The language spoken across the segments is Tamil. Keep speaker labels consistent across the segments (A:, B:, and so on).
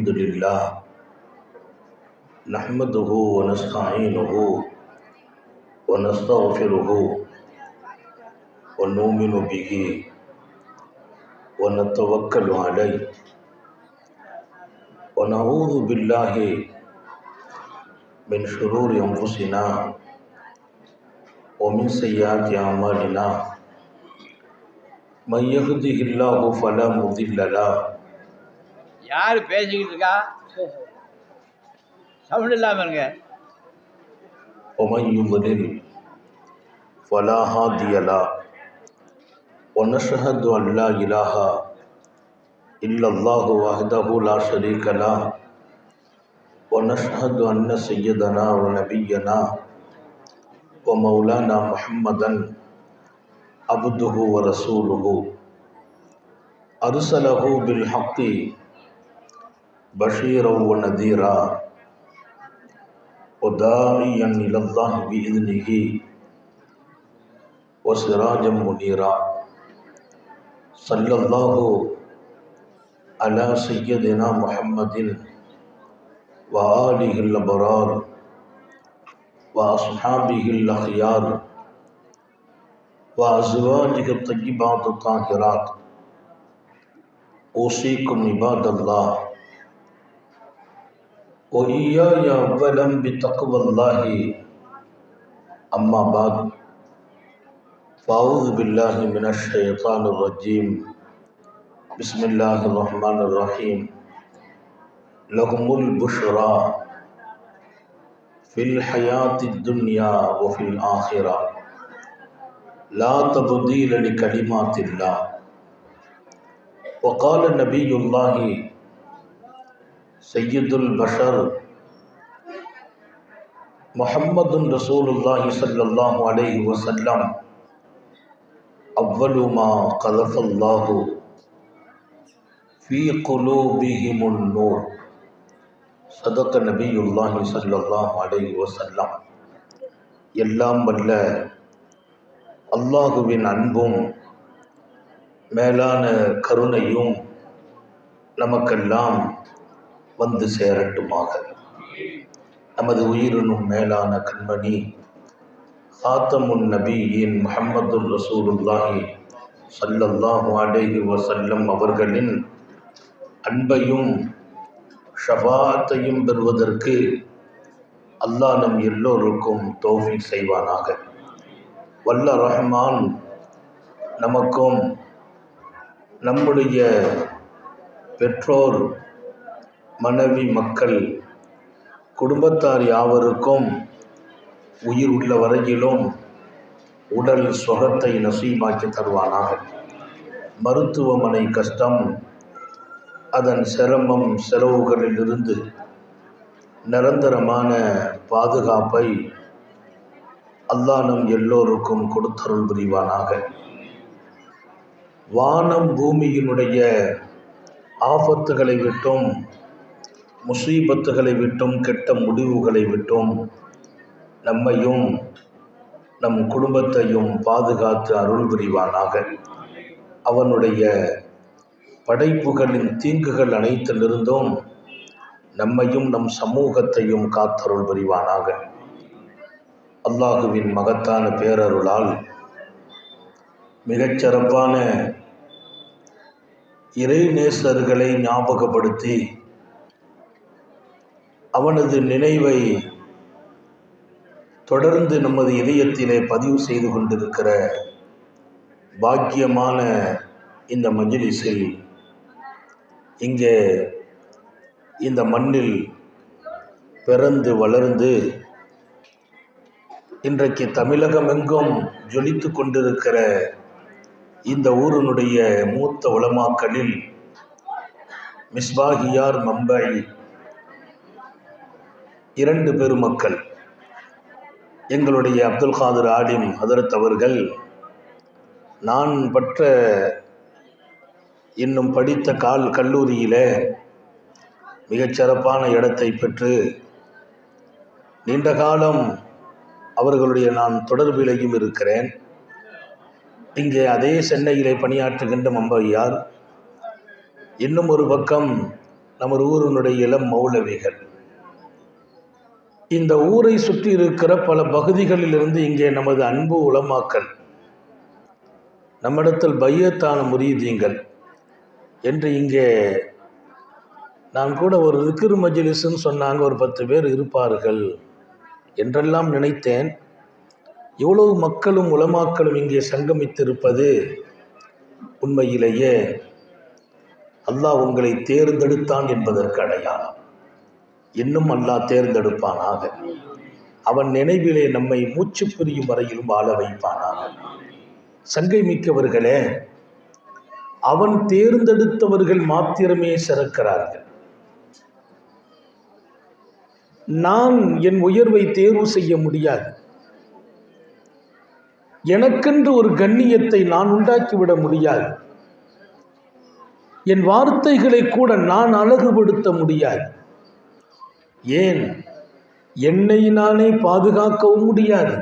A: الحمد لله نحمده ونستعينه ونستغفره ونؤمن به ونتوكل عليه ونعوذ بالله من شرور أنفسنا ومن سيئات أعمالنا من يهده الله فلا مضل له
B: யார் பேசிக்கிட்டு இருக்கா? சவுண்ட் இல்லாமல் இருங்க.
A: ومن يضلل فلا هادي له ونشهد أن لا إله إلا الله وحده لا شريك له ونشهد أن سيدنا ونبينا ومولانا محمدا عبده ورسوله أرسله بالحق بشيرا ونذيرا وداعيا إلى الله بإذنه وسراجا منيرا صلى الله على سيدنا محمد وآله الأبرار وأصحابه الأخيار وأزواجه الطيبات الطاهرات أوصيكم عباد الله وإياي أولا بتقوى الله أما بعد فأعوذ بالله من الشيطان الرجيم بسم الله الرحمن الرحيم لهم البشرى في الحياة الدنيا وفي الآخرة لا تبديل لكلمات الله وقال نبي الله سيد البشر محمد رسول الله صلى الله عليه وسلم أول ما قذف الله في قلوبهم النور صدق نبي الله صلى الله عليه وسلم. எல்லாம் வல்ல அல்லாஹுவின் அன்பும் மேலான கருணையும் நமக்கெல்லாம் வந்து சேரட்டுமாக. நமது உயிரினும் மேலான கண்மணி ஹாத்தமுன் நபியின் முஹம்மது ரசூலுல்லாஹி ஸல்லல்லாஹு அலைஹி வஸல்லம் அவர்களின் அன்பையும் ஷஃபாஅத்தையும் பெறுவதற்கு அல்லாஹ் நம் எல்லோருக்கும் தௌஃபீக் செய்வானாக. வல்ல ரஹ்மான் நமக்கும் நம்முடைய பெற்றோர், மனைவி, மக்கள், குடும்பத்தார் யாவருக்கும் உயிர் உள்ள வரையிலும் உடல் சுகத்தை நசீபாக்கி தருவானாக. மருத்துவமனை கஷ்டம், அதன் சிரமம், செலவுகளிலிருந்து நிரந்தரமான பாதுகாப்பை அல்லாஹ் நம் எல்லோருக்கும் கொடுத்தருள் புரிவானாக. வானம் பூமியினுடைய ஆபத்துகளை விட்டும், முசீபத்துகளை விட்டும், கெட்ட முடிவுகளை விட்டும் நம்மையும் நம் குடும்பத்தையும் பாதுகாத்து அருள் புரிவானாக. அவனுடைய படைப்புகளின் தீங்குகள் அனைத்திலிருந்தும் நம்மையும் நம் சமூகத்தையும் காத்தருள் புரிவானாக. அல்லாஹுவின் மகத்தான பேரருளால் மிகச்சிறப்பான இறைநேசர்களை ஞாபகப்படுத்தி அவனது நினைவை தொடர்ந்து நமது இதயத்திலே பதிவு செய்து கொண்டிருக்கிற பாக்கியமான இந்த மஜ்லிஸில், இங்கே இந்த மண்ணில் பிறந்து வளர்ந்து இன்றைக்கு தமிழகமெங்கும் ஜொலித்து கொண்டிருக்கிற இந்த ஊரினுடைய மூத்த உலமாக்களில் மிஸ்பாஹியார் மம்பை இரண்டு பெருமக்கள், எங்களுடைய அப்துல் காதர் ஆலிம் ஹதரத் அவர்கள் நான் பற்ற இன்னும் படித்த கல்லூரியில் மிகச்சிறப்பான இடத்தை பெற்று நீண்ட காலம் அவர்களுடைய நான் தொடர்பிலையும் இருக்கிறேன். இங்கே அதே சென்னையிலே பணியாற்றுகின்ற மம்பையார், இன்னும் ஒரு பக்கம் நமது ஊரினுடைய இளம் மௌலவிகள். இந்த ஊரை சுற்றி இருக்கிற பல பகுதிகளிலிருந்து இங்கே நமது அன்பு உலமாக்கள், நம்மிடத்தில் பையத்தான முரீதீங்கள் என்று இங்கே நான் கூட ஒரு திக்ர் மஜ்லிஸ்ன்னு சொன்னாங்க, ஒரு 10 பேர் இருப்பார்கள் என்றெல்லாம் நினைத்தேன். இவ்வளவு மக்களும் உலமாக்களும் இங்கே சங்கமித்திருப்பது உண்மையிலேயே அல்லாஹ் உங்களை தேர்ந்தெடுத்தான் என்பதற்கு அடையாளம். இன்னும் அல்லாஹ் தேர்ந்தெடுப்பானாக. அவன் நினைவிலே நம்மை மூச்சு பிரியும் வரையிலும் வாழ வைப்பானாக. சங்கை மிக்கவர்களே, அவன் தேர்ந்தெடுத்தவர்கள் மாத்திரமே சிறக்கிறார்கள். நான் என் உயர்வை தேர்வு செய்ய முடியாது. எனக்கென்று ஒரு கண்ணியத்தை நான் உண்டாக்கிவிட முடியாது. என் வார்த்தைகளை கூட நான் அழகுபடுத்த முடியாது. ஏன், என்னை நானே பாதுகாக்கவும் முடியாது.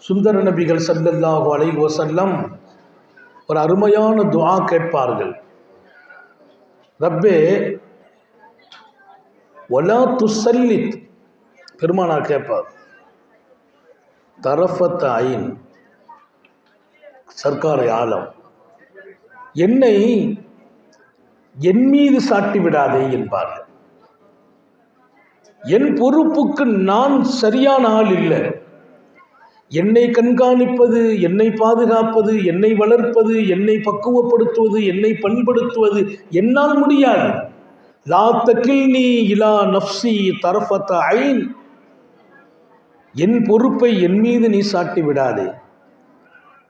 A: சுந்தர நபிகள் ஸல்லல்லாஹு அலைஹி வஸல்லம் ஒரு அருமையான துஆ கேட்பார்கள். ரப்பே வலா துஸல்லித், பெருமானார் கேட்பார், தரஃபத் ஐன், சர்க்காரை ஆலம், என்னை என் மீது சாட்டி விடாதே என்பார்கள். என் பொறுப்புக்கு நான் சரியான ஆள் இல்லை. என்னை கண்காணிப்பது, என்னை பாதுகாப்பது, என்னை வளர்ப்பது, என்னை பக்குவப்படுத்துவது, என்னை பண்படுத்துவது என்னால் முடியாது. லா தகில்னி இலா நஃப்ஸி தரஃபத் ஐன், என் பொறுப்பை என் மீது நீ சாட்டி விடாதே.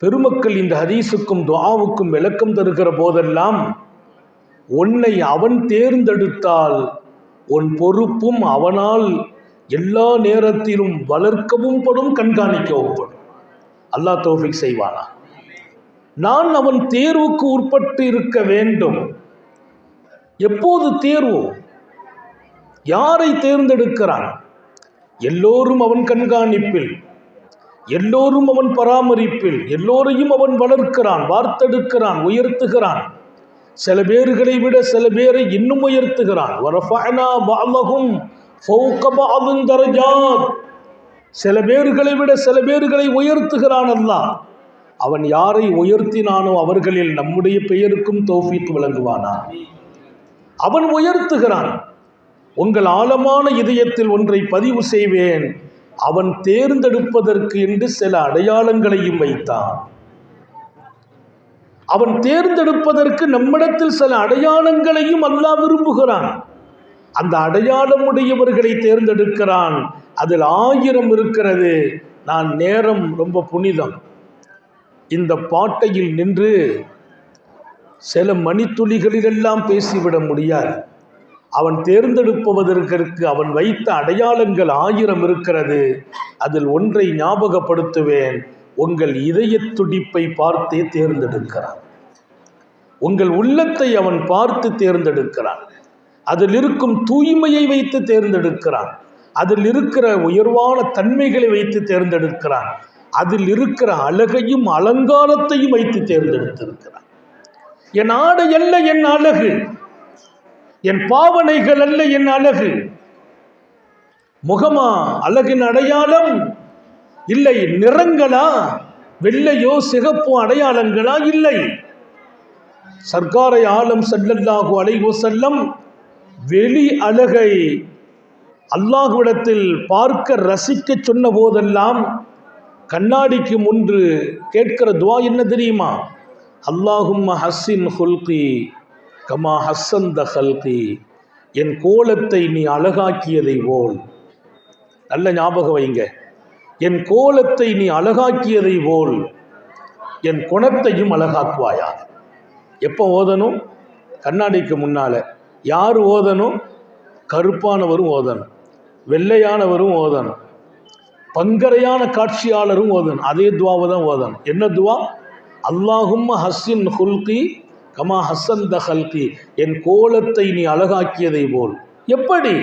A: பெருமக்கள் இந்த ஹதீஸுக்கும் துஆவுக்கும் விளக்கம் தருகிற போதெல்லாம், உன்னை அவன் தேர்ந்தெடுத்தால் உன் பொறுப்பும் அவனால் எல்லா நேரத்திலும் வளர்க்கவும் படும், கண்காணிக்கவும் படும். அல்லாஹ் தௌஃபீக் செய்வானா. நான் அவன் தேர்வுக்கு உட்பட்டு இருக்க வேண்டும். எப்போது தேர்வு? யாரை தேர்ந்தெடுக்கிறான்? எல்லோரும் அவன் கண்காணிப்பில், எல்லோரும் அவன் பராமரிப்பில், எல்லோரையும் அவன் வளர்க்கிறான், வார்த்தெடுக்கிறான், உயர்த்துகிறான். சில பேர்களை விட சில பேரை இன்னும் உயர்த்துகிறான். வரஃபஅனா பஅலஹும் ஃபௌக பஅலின் தரஜாத், சில பேர்களை விட சில பேர்களை உயர்த்துகிறான் அல்லாஹ். அவன் யாரை உயர்த்தினானோ அவர்களில் நம்முடைய பெயருக்கும் தௌஃபீக் வழங்குவானா. அவன் உயர்த்துகிறான். உங்கள் ஆழமான இதயத்தில் ஒன்றை பதிவு செய்வேன், அவன் தேர்ந்தெடுப்பதற்கு என்று சில அடையாளங்களையும் வைத்தான். அவன் தேர்ந்தெடுப்பதற்கு நம்மிடத்தில் சில அடையாளங்களையும் அல்லாஹ் விரும்புகிறான். அந்த அடையாளமுடையவர்களை தேர்ந்தெடுக்கிறான். அதில் 1000 இருக்கிறது. நான் நேரம் ரொம்ப புனிதம், இந்த பாட்டையில் நின்று சில மணித்துளிகளிலெல்லாம் பேசிவிட முடியாது. அவன் தேர்ந்தெடுப்பதற்கு அவன் வைத்த அடையாளங்கள் 1000 இருக்கிறது. அதில் ஒன்றை ஞாபகப்படுத்துவேன். உங்கள் இதய துடிப்பை பார்த்தே தேர்ந்தெடுக்கிறான். உங்கள் உள்ளத்தை அவன் பார்த்து தேர்ந்தெடுக்கிறான். அதில் இருக்கும் தூய்மையை வைத்து தேர்ந்தெடுக்கிறான். அதில் இருக்கிற உயர்வான தன்மைகளை வைத்து தேர்ந்தெடுக்கிறான். அதில் இருக்கிற அழகையும் அலங்காரத்தையும் வைத்து தேர்ந்தெடுத்திருக்கிறான். என் ஆடை அல்ல என் அழகு, என் பாவனைகள் அல்ல என் அழகு. முகமா அழகின் அடையாளம்? இல்லை. நிறங்களா? வெள்ளையோ சிகப்போ அடையாளங்களா? இல்லை. சர்க்காரை ஆலம் ஸல்லல்லாஹு அலைஹி வஸல்லம் வெளி அழகை அல்லாஹ்விடத்தில் பார்க்க ரசிக்க சொன்ன போதெல்லாம் கண்ணாடிக்கு முன்று கேட்கிற துவா என்ன தெரியுமா? அல்லாஹும்ம ஹஸ்ஸின் ஹுல்கி கமா ஹஸ்ஸந்த ஹல்கி, என் கோலத்தை நீ அழகாக்கியதை போல். நல்ல ஞாபகம் வைங்க, என் கோலத்தை நீ அழகாக்கியதை போல் என் குணத்தையும் அழகாக்குவாயா. எப்போ ஓதணும்? கண்ணாடிக்கு முன்னால. யார் ஓதணும்? கருப்பானவரும் ஓதணும், வெள்ளையானவரும் ஓதணும், பங்கரையான காட்சியாளரும் ஓதணும். அதே துவாவை தான் ஓதணும். என்ன துவா? அல்லாஹும்ம ஹஸ்ஸின் ஹுல்கி கமா ஹஸ்ஸந்த ஹல்கி, என் கோலத்தை நீ அழகாக்கியதை போல். எப்படி?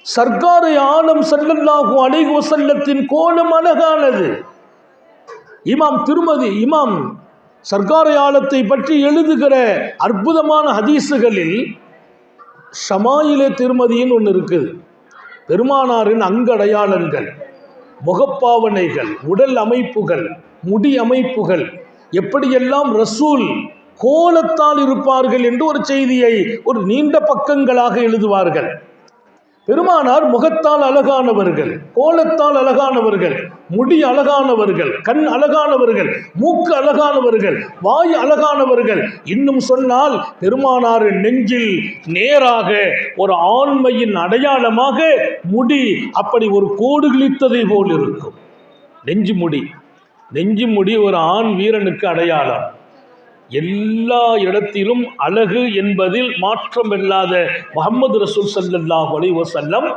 A: சர்க்காரை ஆலம் ஸல்லல்லாஹு அலைஹி வஸல்லத்தின் கோலம் அழகானது. இமாம் திருமதி சர்க்காரை ஆலத்தை பற்றி எழுதுகிற அற்புதமான ஹதீஸுகளில் ஷமாயிலே திருமதின்னு ஒன்று இருக்குது. பெருமானாரின் அங்கடையாளங்கள், முகப்பாவனைகள், உடல் அமைப்புகள், முடி அமைப்புகள், எப்படியெல்லாம் ரசூல் கோலத்தால் இருப்பார்கள் என்று ஒரு செய்தியை ஒரு நீண்ட பக்கங்களாக எழுதுவார்கள். பெருமானார் முகத்தால் அழகானவர்கள், கோலத்தால் அழகானவர்கள், முடி அழகானவர்கள், கண் அழகானவர்கள், மூக்கு அழகானவர்கள், வாய் அழகானவர்கள். இன்னும் சொன்னால் பெருமானாரின் நெஞ்சில் நேராக ஒரு ஆண்மையின் அடையாளமாக முடி அப்படி ஒரு கோடு கிழித்ததை போல் இருக்கும். நெஞ்சு முடி ஒரு ஆண் வீரனுக்கு அடையாளம். எல்லா இடத்திலும் அழகு என்பதில் மாற்றமில்லாத முஹம்மது ரசூல் ஸல்லல்லாஹு அலைஹி வஸல்லம்,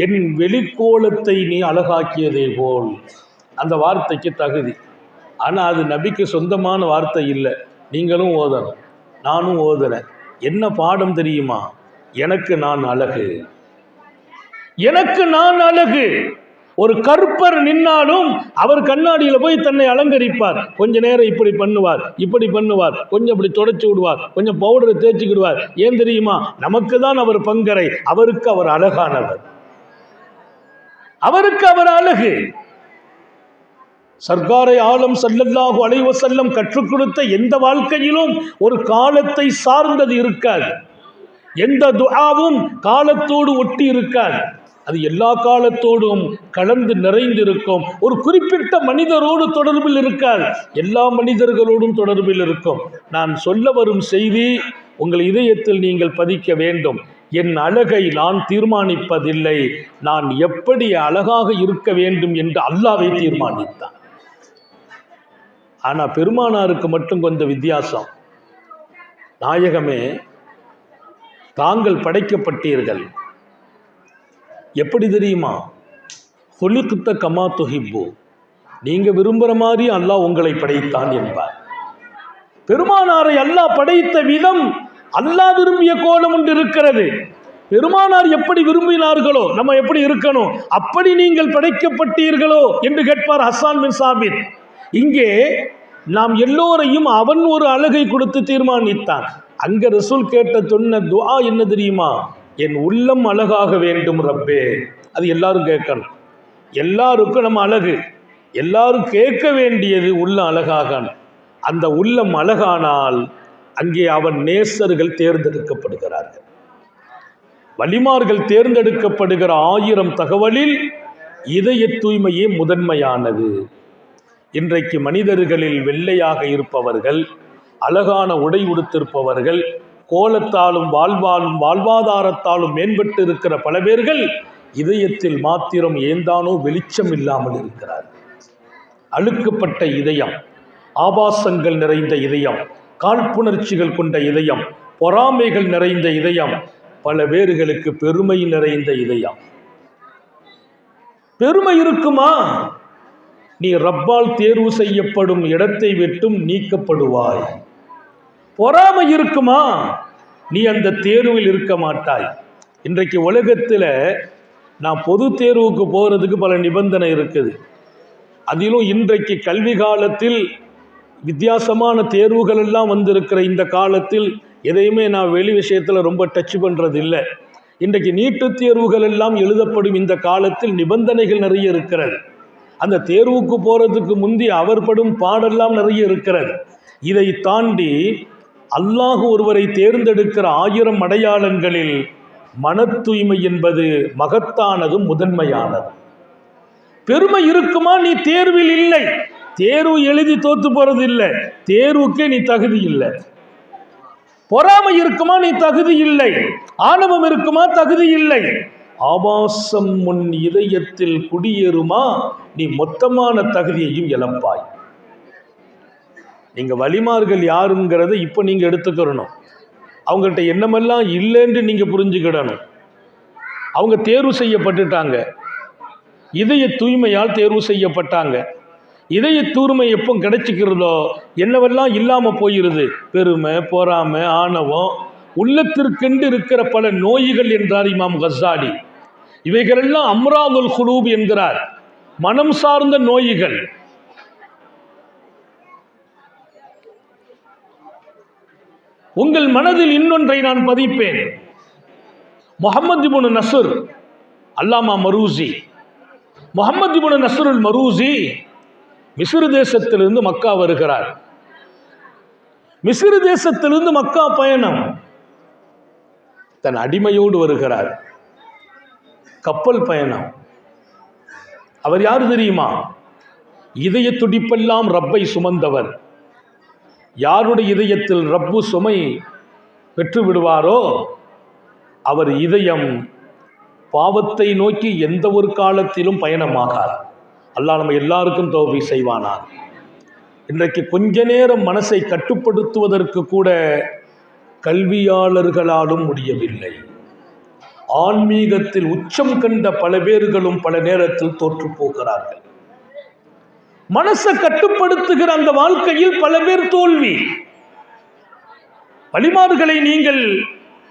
A: என் வெளிக்கோலத்தை நீ அழகாக்கியதே போல், அந்த வார்த்தைக்கு தகுதி. ஆனால் அது நபிக்கு சொந்தமான வார்த்தை இல்லை. நீங்களும் ஓதணும், நானும் ஓதுறேன். என்ன பாடம் தெரியுமா? எனக்கு நான் அழகு, எனக்கு நான் அழகு. ஒரு கற்பர் நின்னாலும் அவர் கண்ணாடியில் போய் தன்னை அலங்கரிப்பார். கொஞ்ச நேரம் இப்படி பண்ணுவார், கொஞ்சம் இப்படி தொடச்சி விடுவார், கொஞ்சம் பவுடரை தேய்ச்சிக்கிடுவார். ஏன் தெரியுமா? நமக்கு தான் அவர் பங்கரை, அவருக்கு அவர் அழகானவர், அவருக்கு அவர் அழகு. சர்க்காரை ஆலம் ஸல்லல்லாஹு அலைஹி வஸல்லம் கற்றுக் கொடுத்த எந்த வாழ்க்கையிலும் ஒரு காலத்தை சார்ந்தது இருக்காது. எந்த துஆவும் காலத்தோடு ஒட்டி இருக்காது. அது எல்லா காலத்தோடும் கலந்து நிறைந்திருக்கும். ஒரு குறிப்பிட்ட மனிதரோடு தொடர்பில் இருக்காது, எல்லா மனிதர்களோடும் தொடர்பில் இருக்கும். நான் சொல்ல வரும் செய்தி உங்கள் இதயத்தில் நீங்கள் பதிக்க வேண்டும். என் அழகை நான் தீர்மானிப்பதில்லை, நான் எப்படி அழகாக இருக்க வேண்டும் என்று அல்லாஹ்வே தீர்மானித்தான். ஆனால் பெருமானாருக்கு மட்டும் கொஞ்சம் வித்தியாசம். நாயகமே, தாங்கள் படைக்கப்பட்டீர்கள் எப்படி தெரியுமா? ஹுலிக்த கமா துஹிப்பு, நீங்க விரும்புகிற மாதிரி அல்லாஹ் உங்களை படைத்தான் என்பார். பெருமானாரை அல்லாஹ் படைத்த விதம் அல்லாஹ் விரும்பிய கோலம் ஒன்று இருக்கிறது. பெருமானார் எப்படி விரும்பினார்களோ நம்ம எப்படி இருக்கணும், அப்படி நீங்கள் படைக்கப்பட்டீர்களோ என்று கேட்பார் ஹஸ்ஸான் பின் சாபித். இங்கே நாம் எல்லோரையும் அவன் ஒரு அழகை கொடுத்து தீர்மானித்தான். அங்க ரசூல் சொன்ன துஆ என்ன தெரியுமா? என் உள்ளம் அழகாக வேண்டும் ரப்பே. அது எல்லாரும் கேட்கணும். எல்லாருக்கும் நம்ம அழகு, எல்லாரும் கேட்க வேண்டியது உள்ளம் அழகாக. அந்த உள்ளம் அழகானால் அங்கே அவன் நேசர்கள் தேர்ந்தெடுக்கப்படுகிறார்கள். வலிமார்கள் தேர்ந்தெடுக்கப்படுகிற 1000 தகவலில் இதய தூய்மையே முதன்மையானது. இன்றைக்கு மனிதர்களில் வெள்ளையாக இருப்பவர்கள், அழகான உடை உடுத்திருப்பவர்கள், கோலத்தாலும் வாழ்வாதாரத்தாலும் மேம்பட்டு இருக்கிற பல பேர்கள் இதயத்தில் மாத்திரம் ஏந்தானோ வெளிச்சம் இல்லாமல் இருக்கிறார்கள். அழுக்கப்பட்ட இதயம், ஆபாசங்கள் நிறைந்த இதயம், காழ்ப்புணர்ச்சிகள் கொண்ட இதயம், பொறாமைகள் நிறைந்த இதயம், பல பேர்களுக்கு பெருமை நிறைந்த இதயம். பெருமை இருக்குமா? நீ ரப்பால் தேர்வு செய்யப்படும் இடத்தை விட்டும் நீக்கப்படுவாய். பொறாமை இருக்குமா? நீ அந்த தேர்வில் இருக்க மாட்டாய். இன்றைக்கு உலகத்தில் நான் பொது தேர்வுக்கு போகிறதுக்கு பல நிபந்தனை இருக்குது. அதிலும் இன்றைக்கு கல்வி காலத்தில் வித்தியாசமான தேர்வுகள் எல்லாம் வந்திருக்கிற இந்த காலத்தில் எதையுமே நான் வெளி விஷயத்தில் ரொம்ப டச் பண்ணுறது இல்லை. இன்றைக்கு நீட்டு தேர்வுகள் எல்லாம் எழுதப்படும் இந்த காலத்தில் நிபந்தனைகள் நிறைய இருக்கிறது. அந்த தேர்வுக்கு போகிறதுக்கு முந்தி அவர் படும் பாடெல்லாம் நிறைய இருக்கிறது. இதை தாண்டி அல்லாஹ் ஒருவரை தேர்ந்தெடுக்கிற 1000 அடையாளங்களில் மன தூய்மை என்பது மகத்தானது, முதன்மையானது. பெருமை இருக்குமா? நீ தேர்வில் இல்லை, தேர்வு எழுதி தோத்து போறது இல்லை, தேர்வுக்கே நீ தகுதி இல்லை. பொறாமை இருக்குமா? நீ தகுதி இல்லை. ஆணவம் இருக்குமா? தகுதி இல்லை. ஆபாசம் உன் இதயத்தில் குடியேறுமா? நீ மொத்தமான தகுதியையும் இழப்பாய். நீங்க வலிமார்கள் யாருங்கிறத இப்ப நீங்க எடுத்துக்கிறணும். அவங்கள்ட்ட என்னமெல்லாம் இல்லைன்னு நீங்க புரிஞ்சுக்கிடணும். அவங்க தேர்வு செய்யப்பட்டுட்டாங்க, இதய தூய்மையால் தேர்வு செய்யப்பட்டாங்க. இதய தூய்மை எப்போ கிடைச்சிக்கிறதோ என்னவெல்லாம் இல்லாமல் போயிருது. பெருமை, பொறாமை, ஆணவம், உள்ளத்திற்கென்று இருக்கிற பல நோய்கள் என்றார் இமாம் கஸ்ஸாலி. இவைகளெல்லாம் அம்ராதுல் குலூப் என்கிறார், மனம் சார்ந்த நோய்கள். உங்கள் மனதில் இன்னொன்றை நான் பதிப்பேன். முஹம்மது இப்னு நஸ்ர் அல்லாமா மரூசி, முஹம்மது இப்னு நஸ்ருல் மரூசி மிஸ்ர் தேசத்திலிருந்து மக்கா வருகிறார். மிஸ்ர் தேசத்திலிருந்து மக்கா பயணம். தன் அடிமையோடு வருகிறார். கப்பல் பயணம். அவர் யார் தெரியுமா? இதய துடிப்பெல்லாம் ரப்பை சுமந்தவர். யாருடைய இதயத்தில் ரப்பு சுமை பெற்று விடுவாரோ அவர் இதயம் பாவத்தை நோக்கி எந்த ஒரு காலத்திலும் பயணமாகார். அல்லாஹ் நம்ம எல்லாருக்கும் தௌஃபீக் செய்வானார். இன்றைக்கு கொஞ்ச நேரம் மனசை கட்டுப்படுத்துவதற்கு கூட கல்வியாளர்களாலும் முடியவில்லை. ஆன்மீகத்தில் உச்சம் கண்ட பல பேர்களும் பல நேரத்தில் தோற்று போகிறார்கள். மனசை கட்டுப்படுத்துகிற அந்த வாழ்க்கையில் பல பேர் தோல்வி. வலிமார்களை நீங்கள்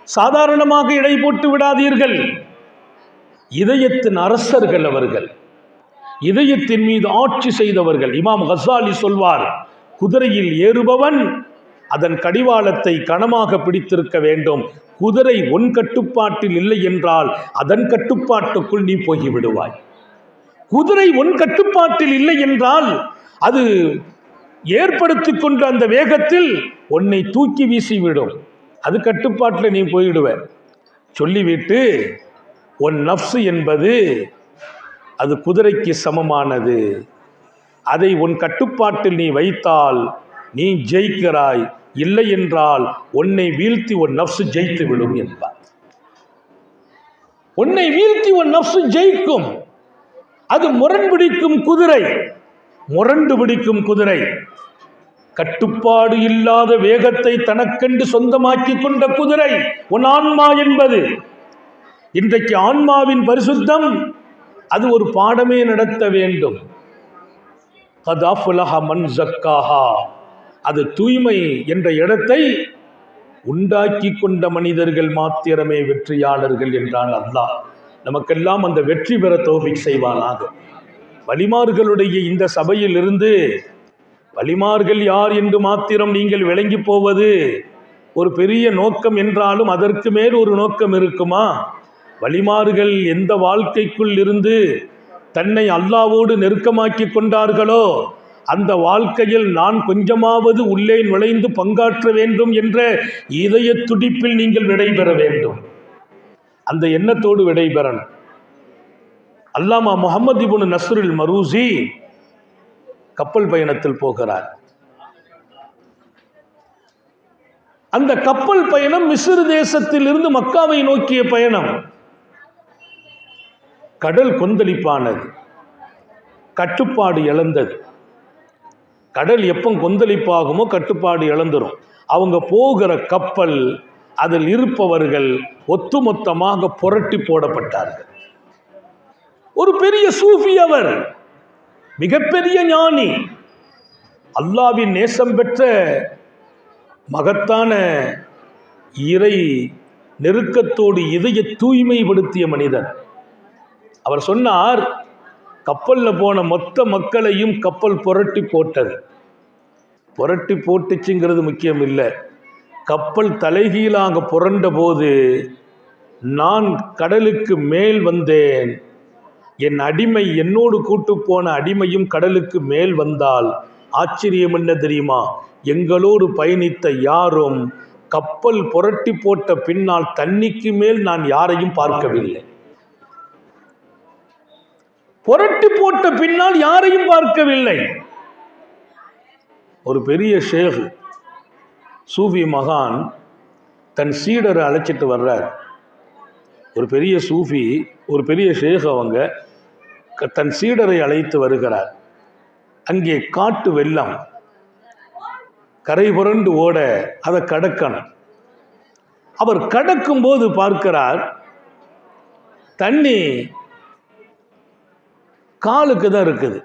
A: சாதாரணமாக இடை போட்டு விடாதீர்கள். இதயத்தின் அரசர்கள் அவர்கள், இதயத்தின் மீது ஆட்சி செய்தவர்கள். இமாம் கஸாலி சொல்வார், குதிரையில் ஏறுபவன் அதன் கடிவாளத்தை கனமாக பிடித்திருக்க வேண்டும். குதிரை உன் கட்டுப்பாட்டில் இல்லை என்றால் அதன் கட்டுப்பாட்டுக்குள் நீ போய்விடுவாய். குதிரை உன் கட்டுப்பாட்டில் இல்லை என்றால் அது ஏற்படுத்தி கொண்ட அந்த வேகத்தில் உன்னை தூக்கி வீசிவிடும். அது கட்டுப்பாட்டில் நீ போயிடுவ. சொல்லிவிட்டு உன் நஃப்ஸ் என்பது அது குதிரைக்கு சமமானது. அதை உன் கட்டுப்பாட்டில் நீ வைத்தால் நீ ஜெயிக்கிறாய், இல்லை என்றால் உன்னை வீழ்த்தி உன் நஃப்ஸ் ஜெயித்து விடும் என்பார். உன்னை வீழ்த்தி உன் நஃப்ஸ் ஜெயிக்கும். அது முரண்பிடிக்கும் குதிரை, முரண்டு பிடிக்கும் குதிரை. கட்டுப்பாடு இல்லாத வேகத்தை தனக்கென்று சொந்தமாக்கி கொண்ட குதிரை உன் ஆன்மா என்பது. இன்றைக்கு ஆன்மாவின் பரிசுத்தம் அது ஒரு பாடமே நடத்த வேண்டும். கத் அஃப்லஹ மன் ஸக்காஹா, அது தூய்மை என்ற இடத்தை உண்டாக்கி கொண்ட மனிதர்கள் மாத்திரமே வெற்றியாளர்கள் என்றான் அல்லாஹ். நமக்கெல்லாம் அந்த வெற்றி பெற தௌஃபீக் செய்வானாக. வலிமார்களுடைய இந்த சபையில் இருந்து வலிமார்கள் யார் என்று மாத்திரம் நீங்கள் விளங்கி போவது ஒரு பெரிய நோக்கம் என்றாலும் அதற்கு மேல் ஒரு நோக்கம் இருக்குமா? வலிமார்கள் எந்த வாழ்க்கைக்குள் இருந்து தன்னை அல்லாஹ்வோடு நெருக்கமாக்கி கொண்டார்களோ அந்த வாழ்க்கையில் நான் கொஞ்சமாவது உள்ளே நுழைந்து பங்காற்ற வேண்டும் என்ற இதய துடிப்பில் நீங்கள் விடைபெற வேண்டும். அந்த எண்ணத்தோடு விடைபெறணும். அல்லாமா முஹம்மது இப்னு நஸ்ருல் மரூசி கப்பல் பயணத்தில் போகிறார். அந்த கப்பல் பயணம் மிஸ்ர் தேசத்தில் இருந்து மக்காவை நோக்கிய பயணம். கடல் கொந்தளிப்பானது, கட்டுப்பாடு இழந்தது. கடல் எப்போ கொந்தளிப்பாகுமோ கட்டுப்பாடு இழந்துரும். அவங்க போகிற கப்பல், அதில் இருப்பவர்கள் ஒட்டுமொத்தமாக புரட்டி போடப்பட்டார்கள். ஒரு பெரிய சூஃபி, அவர் மிகப்பெரிய ஞானி, அல்லாஹ்வின் நேசம் பெற்ற மகத்தான இறை நெருக்கத்தோடு இதய தூய்மைப்படுத்திய மனிதர். அவர் சொன்னார், கப்பலில் போன மொத்த மக்களையும் கப்பல் புரட்டி போட்டது. புரட்டி போட்டுச்சுங்கிறது முக்கியம் இல்லை. கப்பல் தலைகீழாக புரண்ட போது நான் கடலுக்கு மேல் வந்தேன். என் அடிமை, என்னோடு கூட்டு போன அடிமையும் கடலுக்கு மேல் வந்தால் ஆச்சரியம் என்ன தெரியுமா? எங்களோடு பயணித்த யாரும் கப்பல் புரட்டி போட்ட பின்னால் தண்ணிக்கு மேல் நான் யாரையும் பார்க்கவில்லை. புரட்டி போட்ட பின்னால் யாரையும் பார்க்கவில்லை. ஒரு பெரிய ஷேக், சூஃபி மகான் தன் சீடரை அழைச்சிட்டு வர்றார். ஒரு பெரிய சூஃபி, ஒரு பெரிய ஷேக், அவங்க தன் சீடரை அழைத்து வருகிறார். அங்கே காட்டு வெள்ளம் கரை புரண்டு ஓட அதை கடக்கணும். அவர் கடக்கும் போது பார்க்கிறார், தண்ணி காலுக்கு தான் இருக்குது,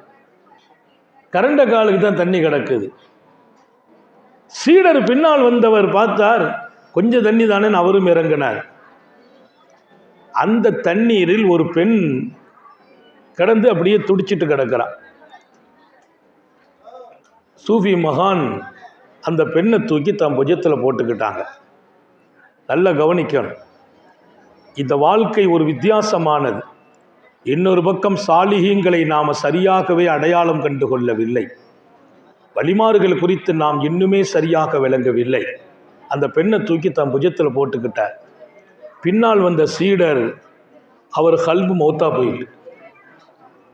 A: கரண்ட காலுக்கு தான் தண்ணி கிடக்குது. சீடர் பின்னால் வந்தவர் பார்த்தார், கொஞ்சம் தண்ணி தானே, அவரும் இறங்கினார். அந்த தண்ணீரில் ஒரு பெண் கிடந்து அப்படியே துடிச்சிட்டு கிடக்கிறார். சூஃபி மகான் அந்த பெண்ணை தூக்கி தன் புஜத்தில் போட்டுக்கிட்டாங்க. நல்லா கவனிக்கணும். இந்த வாழ்க்கை ஒரு வித்தியாசமானது. இன்னொரு பக்கம் சாலிஹீங்களை நாம் சரியாகவே அடையாளம் கண்டு கொள்ளவில்லை. வழிமாறுகள் குறித்து நாம் இன்னுமே சரியாக விளங்கவில்லை. அந்த பெண்ணை தூக்கி தன் புஜத்தில் போட்டுக்கிட்டார். பின்னால் வந்த சீடர் அவர் கல்பு மௌத்தா போயிட்டு,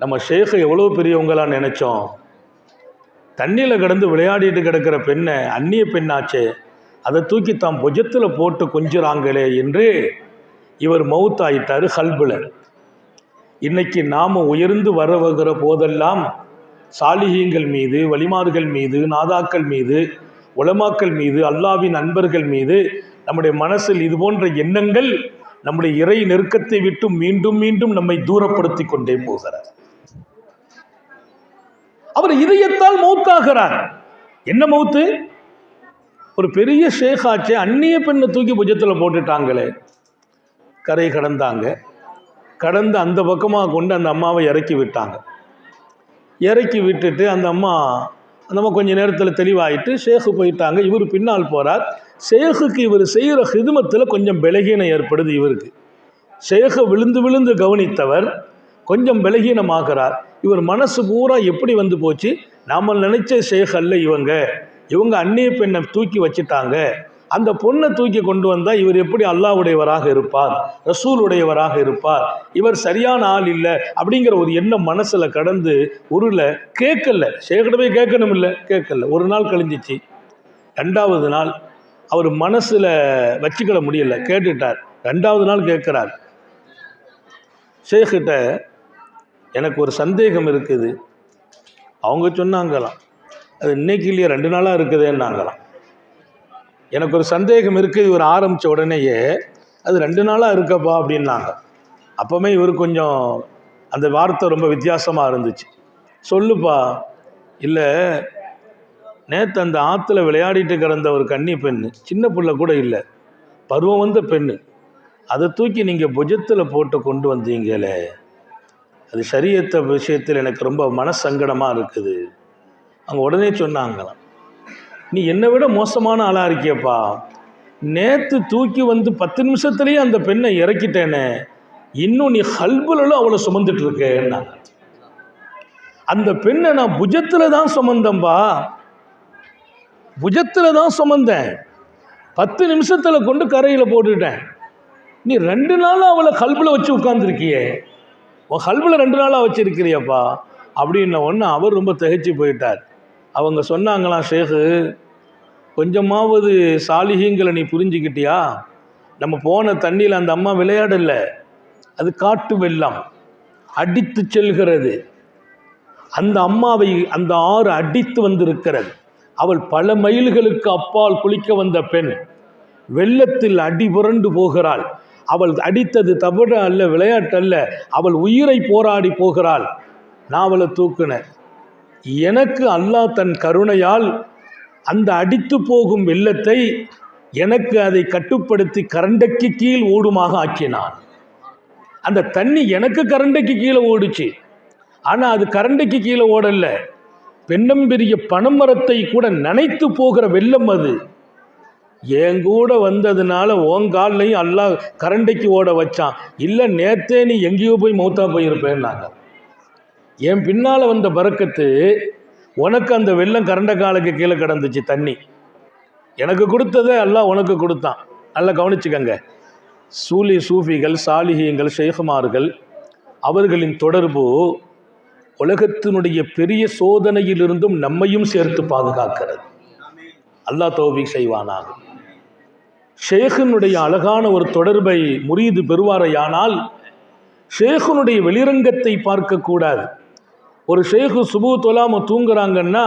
A: நம்ம ஷேഖை எவ்வளோ பெரியவங்களா நினைச்சோம், தண்ணியில் கிடந்து விளையாடிட்டு கிடக்கிற பெண்ணை, அந்நிய பெண்ணாச்சே, அதை தூக்கி தான் புஜத்தில் போட்டு கொஞ்சுறாங்களே என்று இவர் மௌத்தாயிட்டார் கல்புல. இன்னைக்கு நாம் உயர்ந்து வருகிற போதெல்லாம் சாலிஹீங்கள் மீது, வழிமார்கள் மீது, நாதாக்கள் மீது, உலமாக்கள் மீது, அல்லாவின் அன்பர்கள் மீது நம்முடைய மனசில் இது போன்ற எண்ணங்கள் நம்முடைய இறை நெருக்கத்தை விட்டு மீண்டும் மீண்டும் நம்மை தூரப்படுத்தி கொண்டே போகிறார். அவர் இதயத்தால் மௌத்தாகிறார். என்ன மௌத்து? ஒரு பெரிய ஷேகாச்சே, அந்நிய பெண்ணை தூக்கி புஜத்தில் போட்டுட்டாங்களே. கரை கடந்தாங்க. கடந்து அந்த பக்கமாக கொண்டு அந்த அம்மாவை இறக்கி விட்டாங்க. இறக்கி விட்டுட்டு அந்த அம்மா கொஞ்ச நேரத்தில் தெளிவாயிட்டு ஷேഖு போயிட்டாங்க. இவர் பின்னால் போகிறார். ஷேഖுக்கு இவர் செய்கிற ஹிதுமத்தில் கொஞ்சம் பலகீனம் ஏற்படுது. இவருக்கு ஷேഖை விழுந்து விழுந்து கவனித்தவர் கொஞ்சம் பலகீனமாகிறார். இவர் மனசு பூரா எப்படி வந்து போச்சு, நாம் நினைச்ச ஷேഖ் அல்ல இவங்க அந்நிய பெண்ணை தூக்கி வச்சுட்டாங்க, அந்த பொண்ணை தூக்கி கொண்டு வந்தால் இவர் எப்படி அல்லாஹ்வுடையவராக இருப்பார், ரசூலுடையவராக இருப்பார், இவர் சரியான ஆள் இல்லை அப்படிங்கிற ஒரு எண்ணம் மனசில் கடந்து உருளை. கேட்கல, ஷேக்கிடவே கேட்கணும் இல்லை, கேட்கல. ஒரு நாள் கழிஞ்சிச்சு. 2வது நாள் அவர் மனசில் வச்சுக்கிட முடியல, கேட்டுட்டார். 2வது நாள் கேட்குறார். ஷேக்கிட்ட எனக்கு ஒரு சந்தேகம் இருக்குது. அவங்க சொன்னாங்களாம், அது இன்னைக்கு இல்லையா 2 நாளாக இருக்குதுன்னாங்களாம். எனக்கு ஒரு சந்தேகம் இருக்குது. இவர் ஆரம்பித்த உடனேயே அது 2 நாளாக இருக்கப்பா அப்படின்னாங்க. அப்போவுமே இவர் கொஞ்சம் அந்த வார்த்தை ரொம்ப வித்தியாசமாக இருந்துச்சு. சொல்லுப்பா. இல்லை, நேற்று அந்த ஆற்றுல விளையாடிட்டு கிடந்த ஒரு கன்னி பெண்ணு, சின்ன பிள்ளை கூட இல்லை, பருவம் வந்த பெண்ணு, அதை தூக்கி நீங்கள் புஜத்தில் போட்டு கொண்டு வந்தீங்களே, அது ஷரியத்த விஷயத்தில் எனக்கு ரொம்ப மனசங்கடமாக இருக்குது. அவங்க உடனே சொன்னாங்களாம், நீ என்னை விட மோசமான ஆளாக இருக்கியப்பா, நேற்று தூக்கி வந்து 10 நிமிஷத்துலேயே அந்த பெண்ணை இறக்கிட்டேனே, இன்னும் நீ கல்புல அவளை சுமந்துட்டு இருக்கேன்னா. அந்த பெண்ணை நான் புஜத்தில் தான் சுமந்தம்பா, புஜத்தில் தான் சுமந்தேன், 10 நிமிஷத்தில் கொண்டு கரையில் போட்டுட்டேன். நீ 2 நாளாக அவளை கல்புல வச்சு உட்காந்துருக்கியே, உன் கல்புல 2 நாளாக வச்சுருக்கிறியப்பா அப்படின்ன ஒன்று அவர் ரொம்ப திகைச்சு போயிட்டார். அவங்க சொன்னாங்களாம், ஷேഖு கொஞ்சமாவது சாலிஹீங்களை நீ புரிஞ்சுக்கிட்டியா? நம்ம போன தண்ணியில் அந்த அம்மா விளையாடலை, அது காட்டு வெள்ளம் அடித்து செல்கிறது. அந்த அம்மாவை அந்த ஆறு அடித்து வந்திருக்கிறது. அவள் பல மைல்களுக்கு அப்பால் குளிக்க வந்த பெண் வெள்ளத்தில் அடி புரண்டு போகிறாள். அவள் அடித்தது தவறு அல்ல, விளையாட்டு அல்ல, அவள் உயிரை போராடி போகிறாள். நான் அவளை தூக்குனேன். எனக்கு அல்லாஹ் தன் கருணையால் அந்த அடித்து போகும் வெள்ளத்தை எனக்கு அதை கட்டுப்படுத்தி கரண்டைக்கு கீழ் ஓடுமாக ஆக்கினான். அந்த தண்ணி எனக்கு கரண்டைக்கு கீழே ஓடுச்சு, ஆனால் அது கரண்டைக்கு கீழே ஓடல, பெண்ணம்பெரிய பனைமரத்தை கூட நனைத்து போகிற வெள்ளம் அது. என் கூட வந்ததுனால ஓங்காலையும் அல்லாஹ் கரண்டைக்கு ஓட வச்சான். இல்லை நேத்தே நீ எங்கேயோ போய் மௌத்தா போயிருப்பேன்னாங்க. என் பின்னால் வந்த பரக்கத்து உனக்கு அந்த வெள்ளம் கரண்ட காலுக்கு கீழே கிடந்துச்சு தண்ணி. எனக்கு கொடுத்ததே அல்லாஹ் உனக்கு கொடுத்தான். நல்லா கவனிச்சுக்கங்க. சூஃபிகள், சாலிஹீங்கள், ஷேகுமார்கள் அவர்களின் தொடர்பு உலகத்தினுடைய பெரிய சோதனையிலிருந்தும் நம்மையும் சேர்த்து பாதுகாக்கிறது. அல்லாஹ் தௌஃபீக் செய்வானாக. ஷேഖினுடைய அழகான ஒரு தொடர்பை முரீது பெறுவாரையானால் ஷேഖினுடைய வெளிரங்கத்தை பார்க்கக்கூடாது. ஒரு ஷேഖு சுபு தொழாமல் தூங்குறாங்கன்னா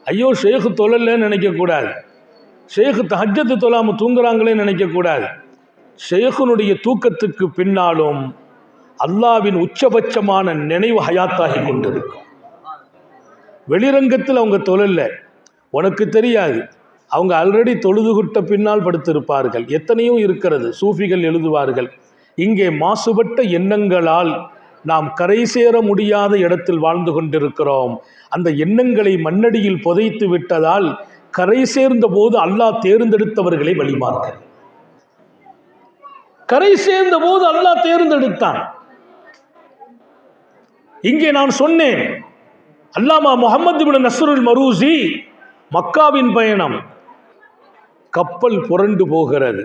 A: ஐயோ ஷேഖு தொழலன்னு நினைக்கக்கூடாது. ஷேഖு தஹஜ்ஜத்து தொழாமல் தூங்குறாங்களேன்னு நினைக்கக்கூடாது. ஷேഖினுடைய தூக்கத்துக்கு பின்னாலும் அல்லாவின் உச்சபட்சமான நினைவு ஹயாத்தாகி கொண்டிருக்கும். வெளிரங்கத்தில் அவங்க தொழல, உனக்கு தெரியாது. அவங்க ஆல்ரெடி தொழுதுகுட்ட பின்னால் படுத்திருப்பார்கள். எத்தனையோ இருக்கிறது. சூஃபிகள் எழுதுவார்கள், இங்கே மாசுபட்ட எண்ணங்களால் நாம் கரை சேர முடியாத இடத்தில் வாழ்ந்து கொண்டிருக்கிறோம். அந்த எண்ணங்களை மண்ணடியில் புதைத்து விட்டதால் கரை சேர்ந்த போது அல்லாஹ் தேர்ந்தெடுத்தவர்களை வழிமார்கள். கரை சேர்ந்த போது அல்லாஹ் தேர்ந்தெடுத்தான். இங்கே நான் சொன்னேன், அல்லாமா முஹம்மது இப்னு நஸ்ருல் மரூசி மக்காவின் பயணம், கப்பல் புரண்டு போகிறது.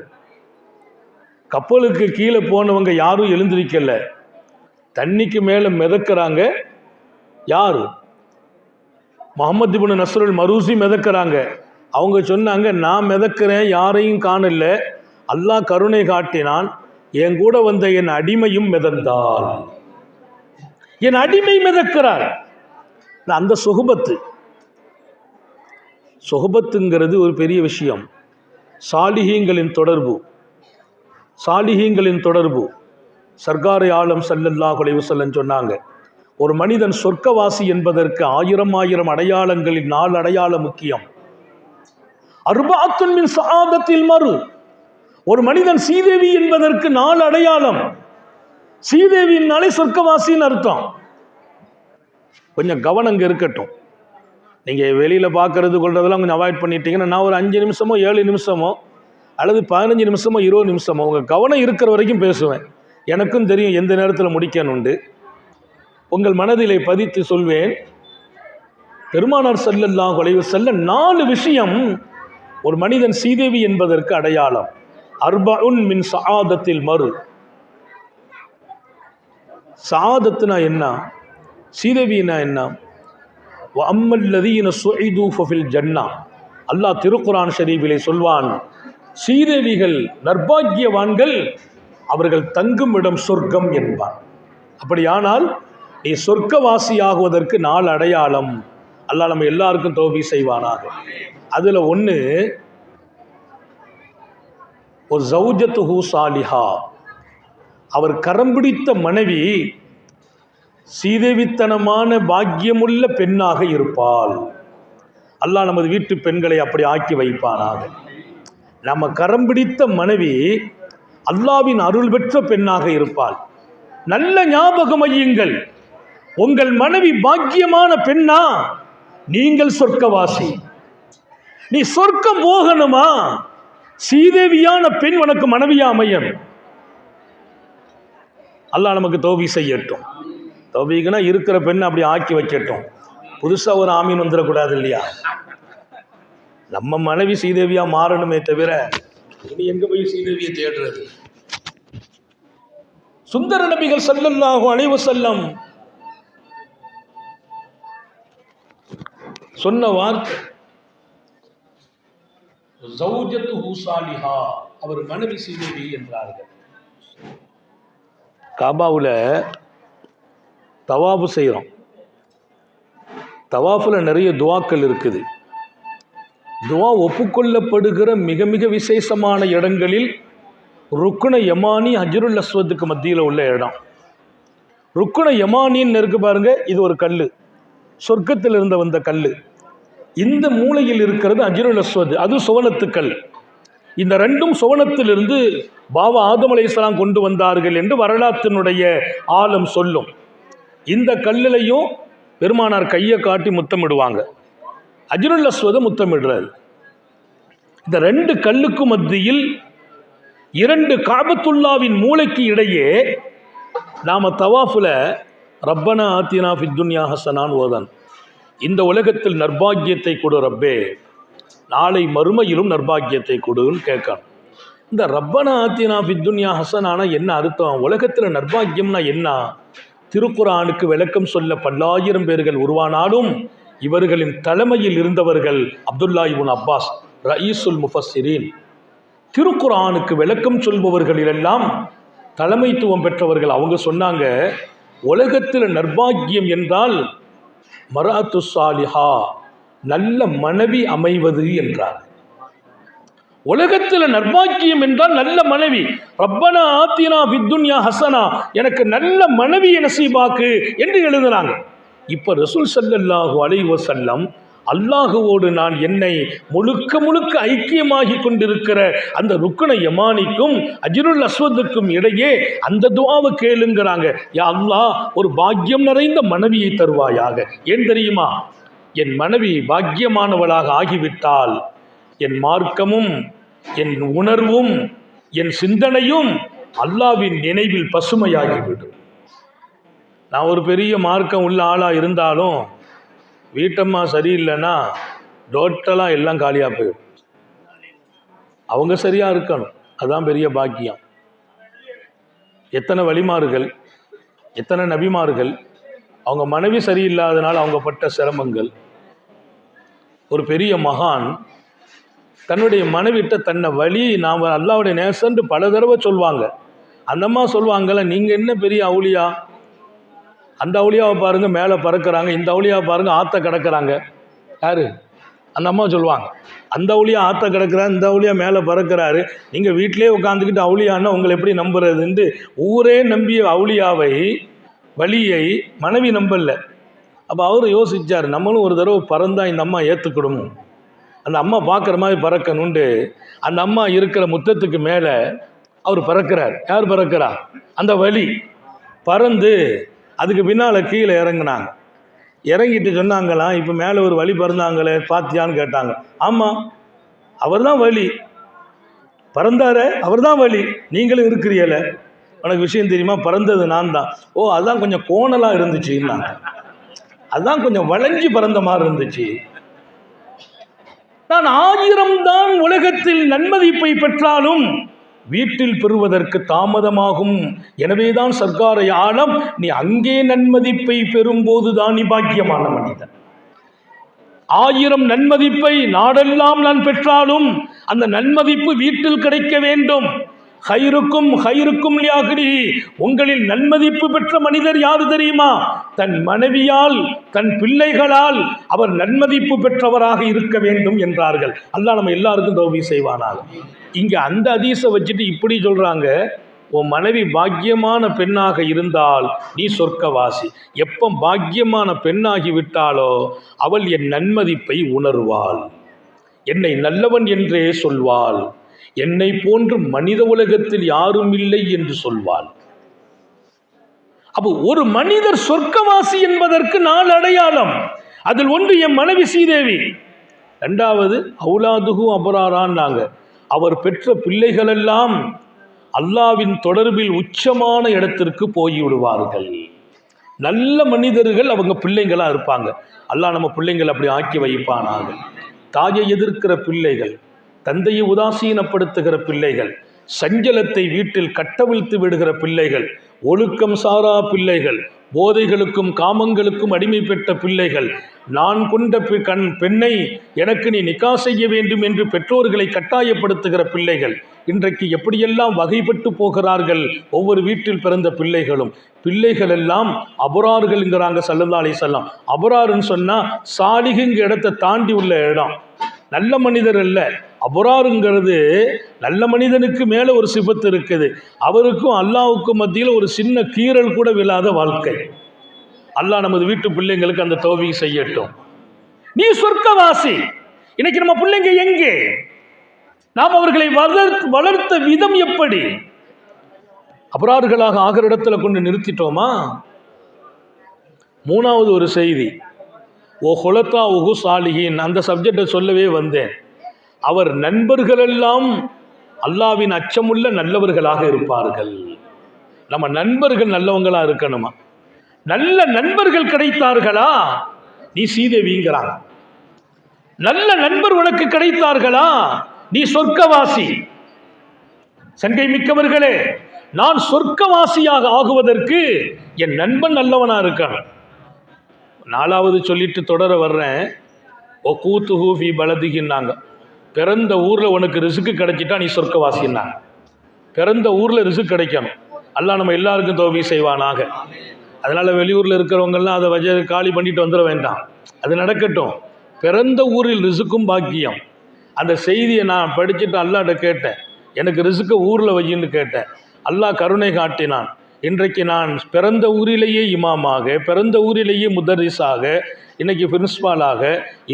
A: கப்பலுக்கு கீழே போனவங்க யாரும் எழுந்திருக்கல, தண்ணிக்கு மேலே மிதக்கிறாங்க. யார்? முஹம்மது இப்னு நஸ்ருல் மரூசி மிதக்கிறாங்க. அவங்க சொன்னாங்க, நான் மிதக்கிறேன், யாரையும் காணல, அல்லாஹ் கருணை காட்டினான், என் கூட வந்த என் அடிமையும் மிதந்தாள். என் அடிமை மிதக்கிறார். அந்த சொஹபத்துங்கிறது ஒரு பெரிய விஷயம். சாலிஹீங்களின் தொடர்பு சர்க்காரை ஆலம் ஸல்லல்லாஹு அலைஹி வஸல்லம் சொன்னாங்க, ஒரு மனிதன் சொர்க்கவாசி என்பதற்கு 1000 அடையாளங்களில் 4 அடையாளம் முக்கியம். அர்பஅத்துன் மின் ஸஆதத்தில் மரு, ஒரு மனிதன் சீதேவி என்பதற்கு 4 அடையாளம். சீதேவினாலே சொர்க்கவாசின்னு அர்த்தம். கொஞ்சம் கவனம் இங்கே இருக்கட்டும். நீங்கள் வெளியில் பார்க்கறது கொள்றதெல்லாம் கொஞ்சம் அவாய்ட் பண்ணிட்டீங்கன்னா, நான் ஒரு 5 நிமிஷமோ 7 நிமிஷமோ அல்லது 15 நிமிஷமோ 20 நிமிஷமோ உங்கள் கவனம் இருக்கிற வரைக்கும் பேசுவேன். எனக்கும் தெரியும் எந்த நேரத்தில் முடிக்கணுண்டு. உங்கள் மனதிலே பதித்து சொல்வேன், பெருமானார் ஸல்லல்லாஹு அலைஹி வஸல்லம் 4 விஷயம் ஒரு மனிதன் சீதேவி என்பதற்கு அடையாளம். அர்பஉன் மின் ஸஆதத்தில் மரு. ஸஆதத்துனா என்ன? சீதேவினா என்ன? வஅம்மல்லதீன சுஇது ஃபஃபில் ஜன்னா. அல்லாஹ் திருக்குர்ஆன் ஷரீஃபிலே சொல்வான், சீதேவிகள் நற்பாக்கியவான்கள், அவர்கள் தங்கும் இடம் சொர்க்கம் என்பான். அப்படியானால் நீ சொர்க்கவாசியாகுவதற்கு 4 அடையாளம். அல்லாஹ் நம்ம எல்லாருக்கும் தௌஃபீக் செய்வானாக. அதில் ஒன்று, ஒரு ஜௌஜத்துஹு சாலிஹா, அவர் கரம் பிடித்த மனைவி சீதேவித்தனமான பாக்கியமுள்ள பெண்ணாக இருப்பாள். அல்லாஹ் நமது வீட்டு பெண்களை அப்படி ஆக்கி வைப்பானாக. நம்ம கரம் பிடித்த மனைவி அல்லாஹ்வின் அருள் பெற்ற பெண்ணாக இருப்பாள். நல்ல ஞாபகம் வையுங்கள், உங்கள் மனைவி பாக்கியமான பெண்ணா, நீங்கள் சொர்க்கவாசி. நீ சொர்க்கம் போகணுமா, சீதேவியான பெண் உனக்கு மனைவியா அமையணும். அல்லாஹ் நமக்கு தௌஃபீக் செய்யட்டும். தௌஃபீக்னா இருக்கிற பெண்ணை அப்படி ஆக்கி வைக்கட்டும். புதுசாக ஒரு ஆமீன் வந்துடக்கூடாது இல்லையா? நம்ம மனைவி சீதேவியா மாறணுமே தவிர இனி எங்க போய் சீதேவியை தேடுறது? சுந்தர நபிகள் ஸல்லல்லாஹு அலைஹி வஸல்லம் சொன்ன வார்த்தை, ஜௌஜத்துஹு சாலிஹா, அவர் மனைவி சீதேவி என்றார்கள். காபாவுல தவாஃபு செய்கிறோம். தவாஃபில் நிறைய துவாக்கள் இருக்குது. துவா ஒப்புக்கொள்ளப்படுகிற மிக மிக விசேஷமான இடங்களில் ருக்குன யமானி ஹஜ்ருல் அஸ்வதுக்கு மத்தியில் உள்ள இடம். ருக்குன யமானின்னு இருக்கு பாருங்க, இது ஒரு கல், சொர்க்கத்தில் இருந்து வந்த கல். இந்த மூலையில் இருக்கிறது ஹஜ்ருல் அஸ்வத், அது சுவனத்துக்கல். இந்த ரெண்டும் சுவனத்திலிருந்து பாபா ஆதம் அலைஹிஸ்ஸலாம் கொண்டு வந்தார்கள் என்று வரலாற்றினுடைய ஆழம் சொல்லும். இந்த கல்லிலையும் பெருமானார் கையை காட்டி முத்தமிடுவாங்க. ஹஜ்ருல் அஸ்வத முத்தமிடுறாரு. இந்த 2 கல்லுக்கு மத்தியில் 2 காபத்துல்லாவின் மூளைக்கு இடையே நாம தவாஃபில் ரப்பனா ஆத்தினா ஃபித் துன்யா ஹஸனான் ஓதன், இந்த உலகத்தில் நற்பாக்கியத்தை கொடு ரப்பே, நாளை மறுமையிலும் நற்பாக்கியத்தை கொடுன்னு கேட்கணும். இந்த ரப்பனா ஆத்தினா ஃபித் துன்யா ஹஸனானா என்ன அர்த்தம்? உலகத்தில் நற்பாக்கியம்னா என்ன? திருக்குர்ஆனுக்கு விளக்கம் சொல்ல 10,000 பேர்கள் உருவானாலும் இவர்களின் தலைமையில் இருந்தவர்கள் அப்துல்லா இப்னு அப்பாஸ் ரயீசுல் முஃபஸ்ஸிரீன். திருக்குர்ஆனுக்கு விளக்கம் சொல்பவர்களிலெல்லாம் தலைமைத்துவம் பெற்றவர்கள். அவங்க சொன்னாங்க, உலகத்தில் நற்பாக்கியம் என்றால் மர்அத்து சாலிஹா, நல்ல மனைவி அமைவது என்றார். உலகத்தில் நற்பாக்கியம் என்றால் நல்ல மனைவி. ரப்பனா ஆத்தினா ஃபித் துன்யா ஹஸனா, எனக்கு நல்ல மனைவியை நசீபாக்கு என்று எழுதுறாங்க. இப்போ ரசூல் ஸல்லல்லாஹு அலைஹி வஸல்லம் அல்லாஹுவோடு நான் என்னை முழுக்க முழுக்க ஐக்கியமாகி கொண்டிருக்கிற அந்த ருக்குன யமானிக்கும் ஹஜ்ருல் அஸ்வதுக்கும் இடையே அந்த துஆவை கேளுங்கிறாங்க. யா அல்லாஹ், ஒரு பாக்கியம் நிறைந்த மனைவியை தருவாயாக. ஏன் தெரியுமா? என் மனைவி பாக்கியமானவளாக ஆகிவிட்டால் என் மார்க்கமும் என் உணர்வும் என் சிந்தனையும் அல்லாவின் நினைவில் பசுமையாகிவிடும். நான் ஒரு பெரிய மார்க்கம் உள்ள ஆளாக இருந்தாலும் வீட்டம்மா சரியில்லைன்னா டோட்டலாக எல்லாம் காலியாக போயிடும். அவங்க சரியாக இருக்கணும், அதுதான் பெரிய பாக்கியம். எத்தனை வழிமார்கள், எத்தனை நபிமார்கள், அவங்க மனைவி சரியில்லாதனால அவங்க பட்ட சிரமங்கள். ஒரு பெரிய மகான் தன்னுடைய மனைவிட்ட தன்னை வழி நாம் அல்லாவுடைய நேசன்று பல தடவை சொல்வாங்க. அந்த அம்மா சொல்லுவாங்கல்ல, நீங்கள் என்ன பெரிய அவுளியா, அந்த அவுளியாவை பாருங்க மேலே பறக்கிறாங்க, இந்த அவுளியாவை பாருங்க ஆற்ற கிடக்கிறாங்க. யாரு? அந்த அம்மா சொல்லுவாங்க, அந்த அவுளியா ஆற்ற கிடக்கிறார், இந்த அவுளியா மேலே பறக்கிறாரு, நீங்கள் வீட்டிலே உட்காந்துக்கிட்டு அவுளியான்னா உங்களை எப்படி நம்புறதுன்ட்டு ஊரே நம்பிய அவுளியாவை வழியை மனைவி நம்பல. அப்போ அவர் யோசித்தார், நம்மளும் ஒரு தடவை பறந்தால் இந்த அம்மா ஏற்றுக்கிடணும், அந்த அம்மா பார்க்குற மாதிரி பறக்கணுன்ட்டு அந்த அம்மா இருக்கிற முற்றத்துக்கு மேலே அவர் பறக்கிறார். யார் பறக்கிறா? அந்த வழி பறந்து அதுக்கு பின்னால் கீழே இறங்கினாங்க. இறங்கிட்டு சொன்னாங்களாம், இப்போ மேலே ஒரு வழி பறந்தாங்களே பார்த்தியான்னு கேட்டாங்க. ஆமாம், அவர் தான் வழி பறந்தார, அவர் தான் வழி, நீங்களும் இருக்கிறீல, உனக்கு விஷயம் தெரியுமா, பறந்தது நான் தான். ஓ, அதுதான் கொஞ்சம் கோணலாக இருந்துச்சுன்னா, அதுதான் கொஞ்சம் வளைஞ்சி பறந்த மாதிரி இருந்துச்சு. நான் 1000 தான் உலகத்தில் நன்மதிப்பை பெற்றாலும் வீட்டில் பெறுவதற்கு தாமதமாகும். எனவேதான் சர்க்காரை ஆழம், நீ அங்கே நன்மதிப்பை பெறும்போது தான் நீ பாக்கியமான மனிதன். 1000 நன்மதிப்பை நாடெல்லாம் நான் பெற்றாலும் அந்த நன்மதிப்பு வீட்டில் கிடைக்க வேண்டும். ஹைருக்கும் ஹைருக்கும் லியாஹ்லி, உங்களில் நன்மதிப்பு பெற்ற மனிதர் யாரு தெரியுமா? தன் மனைவியால், தன் பிள்ளைகளால் அவர் நன்மதிப்பு பெற்றவராக இருக்க வேண்டும் என்றார்கள். அல்லாஹ் நம்ம எல்லாருக்கும் தௌஃபீக் செய்வானாக. இங்கே அந்த ஹதீஸை வச்சுட்டு இப்படி சொல்கிறாங்க, உன் மனைவி பாக்கியமான பெண்ணாக இருந்தால் நீ சொர்க்கவாசி. எப்போ பாக்கியமான பெண்ணாகி விட்டாலோ அவள் என் நன்மதிப்பை உணர்வாள், என்னை நல்லவன் என்றே சொல்வாள், என்னை போன்று மனித உலகத்தில் யாரும் இல்லை என்று சொல்வாள். அப்போ ஒரு மனிதர் சொர்க்கவாசி என்பதற்கு 4 அடையாளம். அதில் ஒன்று என் மனைவி ஸ்ரீதேவி, 2வது அவுலாதுகு அபராரான்னாங்க, அவர் பெற்ற பிள்ளைகளெல்லாம் அல்லாவின் தொடர்பில் உச்சமான இடத்திற்கு போய்விடுவார்கள். நல்ல மனிதர்கள் அவங்க பிள்ளைங்களாக இருப்பாங்க. அல்லாஹ் நம்ம பிள்ளைங்கள் அப்படி ஆக்கி வைப்பானாக. தாயை எதிர்க்கிற பிள்ளைகள், தந்தையை உதாசீனப்படுத்துகிற பிள்ளைகள், சஞ்சலத்தை வீட்டில் கட்டவிழ்த்து விடுகிற பிள்ளைகள், ஒழுக்கம் சாரா பிள்ளைகள், போதைகளுக்கும் காமங்களுக்கும் அடிமை பெற்ற பிள்ளைகள், நான் கொண்ட பெண்ணை எனக்கு நீ நிக்கா செய்ய வேண்டும் என்று பெற்றோர்களை கட்டாயப்படுத்துகிற பிள்ளைகள், இன்றைக்கு எப்படியெல்லாம் வகைப்பட்டு போகிறார்கள் ஒவ்வொரு வீட்டில் பிறந்த பிள்ளைகளும். பிள்ளைகள் எல்லாம் அபராறுகள்ங்கிறாங்க ஸல்லல்லாஹு அலைஹி வஸல்லம். அபராறுன்னு சொன்னால் சாலிகுங்க இடத்தை தாண்டி உள்ள இடம், நல்ல மனிதர் அல்ல. அபராருங்கிறது நல்ல மனிதனுக்கு மேலே ஒரு சிபத்து இருக்குது, அவருக்கும் அல்லாஹ்வுக்கும் மத்தியில் ஒரு சின்ன கீறல் கூட விழாத வாழ்க்கை. அல்லாஹ் நமது வீட்டு பிள்ளைங்களுக்கு அந்த தௌஃபீக் செய்யட்டும். நீ சொர்க்கவாசி. இன்னைக்கு நம்ம பிள்ளைங்க எங்கே? நாம் அவர்களை வளர்த்த விதம் எப்படி? அபராறுகளாக ஆகிற இடத்துல கொண்டு நிறுத்திட்டோமா? 3வது ஒரு செய்தி, ஓ ஹுலத்தா உஹு சாலிஹீன், அந்த சப்ஜெக்டை சொல்லவே வந்தேன். அவர் நண்பர்களெல்லாம் அல்லாவின் அச்சமுள்ள நல்லவர்களாக இருப்பார்கள். நம்ம நண்பர்கள் நல்லவங்களாக இருக்கணுமா? நல்ல நண்பர்கள் கிடைத்தார்களா? நீ ஸ்ரீதேவிங்கிறாங்க. நல்ல நண்பர் உனக்கு கிடைத்தார்களா? நீ சொர்க்கவாசி. சங்கை மிக்கவர்களே, நான் சொர்க்கவாசியாக ஆகுவதற்கு என் நண்பன் நல்லவனா இருக்கணும். 4வது சொல்லிட்டு தொடர வர்றேன். ஓ கூத்துஹூ ஃபி பலதிகின்னாங்க, பிறந்த ஊரில் உனக்கு ரிசுக்கு கிடைச்சிட்டா நீ சொர்க்கவாசின்னாங்க. பிறந்த ஊரில் ரிசுக்கு கிடைக்கணும். அல்லாஹ் நம்ம எல்லாருக்கும் தௌஃபீக் செய்வானாக. அதனால் வெளியூரில் இருக்கிறவங்கெல்லாம் அதை காலி பண்ணிட்டு வந்துட வேண்டாம், அது நடக்கட்டும். பிறந்த ஊரில் ரிசுக்கும் பாக்கியம். அந்த செய்தியை நான் படிச்சுட்டு அல்லாஹ்ட்ட கேட்டேன், எனக்கு ரிசுக்கை ஊரில் வையின்னு கேட்டேன். அல்லாஹ் கருணை காட்டினான். இன்றைக்கு நான் பிறந்த ஊரிலேயே இமாமாக, பிறந்த ஊரிலேயே முதர்ரிஸாக, இன்றைக்கி பிரின்ஸ்பாலாக,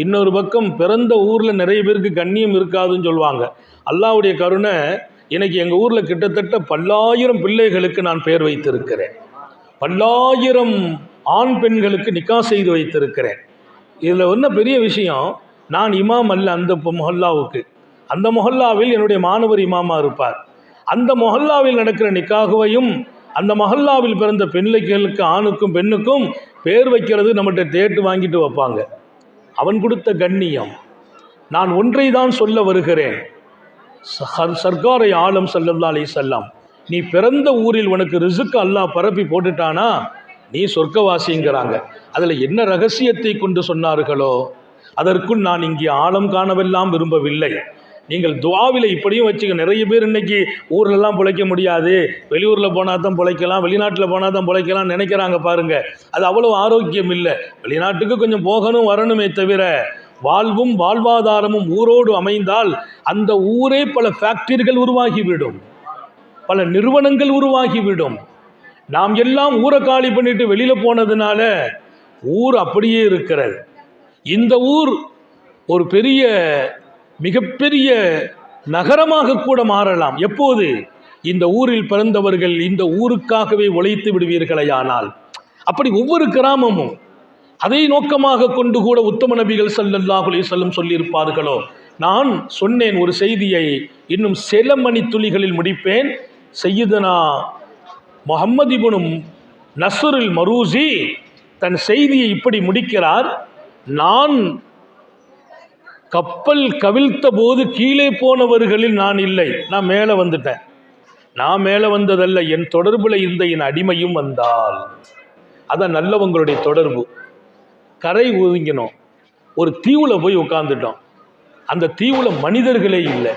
A: இன்னொரு பக்கம் பிறந்த ஊரில் நிறைய பேருக்கு கண்ணியம் இருக்காதுன்னு சொல்லுவாங்க. அல்லாஹ்வுடைய கருணை, இன்றைக்கி எங்கள் ஊரில் கிட்டத்தட்ட பல்லாயிரம் பிள்ளைகளுக்கு நான் பேர் வைத்திருக்கிறேன். பல்லாயிரம் ஆண் பெண்களுக்கு நிக்கா செய்து வைத்திருக்கிறேன். இதில் ஒன்றும் பெரிய விஷயம், நான் இமாம் அல்ல அந்த மொஹல்லாவுக்கு. அந்த மொஹல்லாவில் என்னுடைய மாணவர் இமாமாக இருப்பார். அந்த மொஹல்லாவில் நடக்கிற நிக்காகுவையும் அந்த மொஹல்லாவில் பிறந்த பிள்ளைகளுக்கு ஆணுக்கும் பெண்ணுக்கும் பேர் வைக்கிறது நம்மகிட்ட தேட்டு வாங்கிட்டு வைப்பாங்க. அவன் கொடுத்த கண்ணியம். நான் ஒன்றை தான் சொல்ல வருகிறேன். சர்க்காரை ஆலம் ஸல்லல்லாஹு அலைஹி வஸல்லம், நீ பிறந்த ஊரில் உனக்கு ரிசுக்கு அல்லாஹ் பரப்பி போட்டுட்டானா நீ சொர்க்கவாசிங்கிறாங்க. அதில் என்ன ரகசியத்தை கொண்டு சொன்னார்களோ அதற்குள் நான் இங்கே ஆழம் காணவெல்லாம் விரும்பவில்லை. நீங்கள் துஆவில் இப்படியும் வச்சுக்க. நிறைய பேர் இன்னைக்கு ஊர்லெல்லாம் பிழைக்க முடியாது, வெளியூரில் போனால் தான் பிழைக்கலாம், வெளிநாட்டில் போனால் தான் பிழைக்கலாம் நினைக்கிறாங்க பாருங்க. அது அவ்வளோ ஆரோக்கியம் இல்லை. வெளிநாட்டுக்கு கொஞ்சம் போகணும் வரணுமே தவிர வாழ்வும் வாழ்வாதாரமும் ஊரோடு அமைந்தால் அந்த ஊரே பல ஃபேக்டரிகள் உருவாகிவிடும், பல நிறுவனங்கள் உருவாகிவிடும். நாம் எல்லாம் ஊரை காலி பண்ணிட்டு வெளியில் போனதுனால ஊர் அப்படியே இருக்கிறது. இந்த ஊர் ஒரு பெரிய மிகப்பெரிய நகரமாக கூட மாறலாம். எப்போது இந்த ஊரில் பிறந்தவர்கள் இந்த ஊருக்காகவே உழைத்து விடுவீர்களேயானால், அப்படி ஒவ்வொரு கிராமமும் அதை நோக்கமாக கொண்டு கூட உத்தம நபிகள் ஸல்லல்லாஹு அலைஹி வஸல்லம் சொல்லியிருப்பார்களோ. நான் சொன்னேன் ஒரு செய்தியை, இன்னும் சில மணி துளிகளில் முடிப்பேன். சையதுனா முஹம்மது இப்னு நஸ்ருல் மரூசி தன் செய்தியை இப்படி முடிக்கிறார். நான் கப்பல் கவிழ்த்த போது கீழே போனவர்களில் நான் இல்லை, நான் மேலே வந்துட்டேன். நான் மேலே வந்ததல்ல, என் தொடர்பில் இருந்த என் அடிமையும் வந்தால். அதான் நல்லவங்களுடைய தொடர்பு. கரை ஒதுங்கினோம், ஒரு தீவில் போய் உட்கார்ந்துட்டோம். அந்த தீவில் மனிதர்களே இல்லை.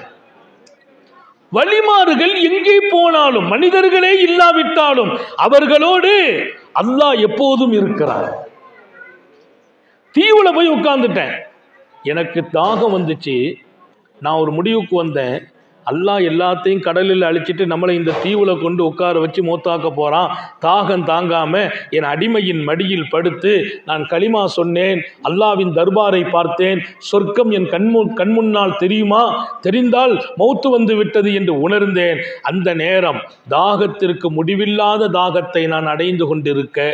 A: வழிமாறுகள் எங்கே போனாலும் மனிதர்களே இல்லாவிட்டாலும் அவர்களோடு அல்லாஹ் எப்போதும் இருக்கிறார். தீவில் போய் உட்கார்ந்துட்டேன். எனக்கு தாகம் வந்துச்சு. நான் ஒரு முடிவுக்கு வந்தேன், அல்லாஹ் எல்லாத்தையும் கடலில் அழிச்சிட்டு நம்மளை இந்த தீவில் கொண்டு உட்கார வச்சு மூத்தாக்க போகிறான். தாகம் தாங்காமல் என் அடிமையின் மடியில் படுத்து நான் களிமா சொன்னேன். அல்லாவின் தர்பாரை பார்த்தேன். சொர்க்கம் என் கண்முன்னால் தெரியுமா, தெரிந்தால் மௌத்து வந்து விட்டது என்று உணர்ந்தேன். அந்த நேரம் தாகத்திற்கு முடிவில்லாத தாகத்தை நான் அடைந்து கொண்டிருக்க